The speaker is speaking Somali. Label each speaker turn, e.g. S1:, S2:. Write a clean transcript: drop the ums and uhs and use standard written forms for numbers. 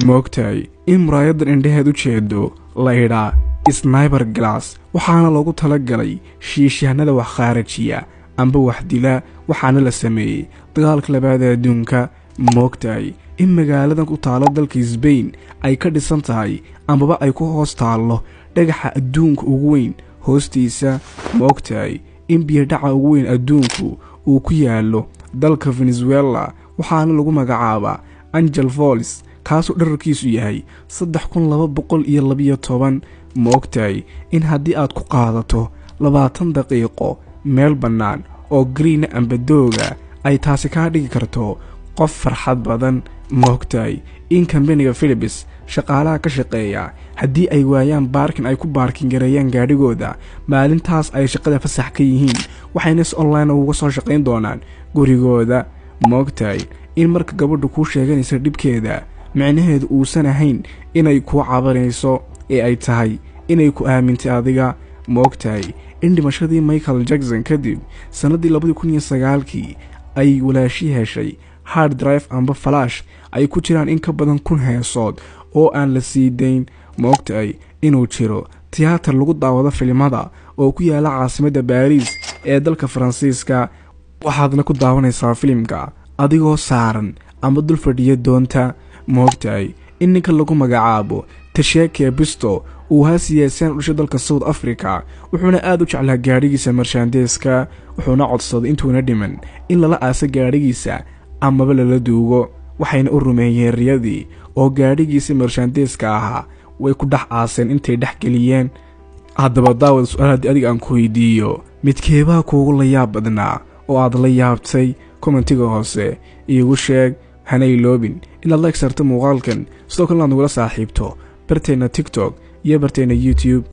S1: moogtahay in muraayadan indhaheed u jeedo la idhaa sniper glass waxaana loogu talagalay shiishahanada wax khaarajiya amba wax dila waxaana la sameeyey dagaalka labaad ee adduunka moogtahay in magaaladan ku taalo dalka Spain ay ka dhisan tahay ambaba ay ku hoos taalo dhagaxa adduunka ugu weyn hoostiisa moogtahay in biyo dhaca ugu weyn adduunku uu ku yaalo dalka Venezuela waxaana lagu magacaabaa Angel Falls kaasoo dhererkiisu yahay 3212 moogtahay in haddii aad ku qaadato 20 daqiiqo meel bannaan oo green amba dooga ay taasi ka dhigi karto qof farxad badan moogtahay in company-ga Philips shaqaalaha ka shaqeeya haddii ay waayaan baarkin ay ku baarkin gareeyaan gaadhigooda maalintaas ay shaqada fasax ka yihiin waxayna si online uga soo shaqeyn doonaan gurigooda moogtahay in marka gabadhu ku sheeganaysa dhibkeeda macnaheedu uusan ahayn inay ku cabanayso ee ay tahay inay ku aamintay adiga moogtahay in dhimashadii Michael Jackson kadib sanadii 2009 ay walaashii heshay hard drive amba flash ay ku jiraan in ka badan 1000 heesood oo aan la sii dayn moogtahay inuu jiro tiyaatar lagu daawado filimada oo ku yaala caasimadda Paris ee dalka Faransiiska waxaadna ku daawanaysaa filimka adigoo saaran ama dul fadhiya doonta moogtahay in ninka lagu magacaabo Tasheke Bisto uu haasiyaysan dhashay dalka South Africa wuxuuna aad u jeclaa gaadhigiisa Mercedes-ka wuxuuna codsaday intuuna dhiman in lala aasa gaadhigiisa amaba lala duugo waxayna u rumeeyeen riyadii oo gaadhigiisa Mercedes-ka ahaa way ku dhax aaseen intay dhax geliyeen haddaba daawada su'aalaha adiga aan ku weydiiyo midkeebaa kuugu la yaab badnaa oo aad la yaabtay commentiga hoose iigu sheeg hana iloobin inaad like sarto muuqaalkan sidoo kale aad nagula saaxiibto barteena TikTok iyo barteena YouTube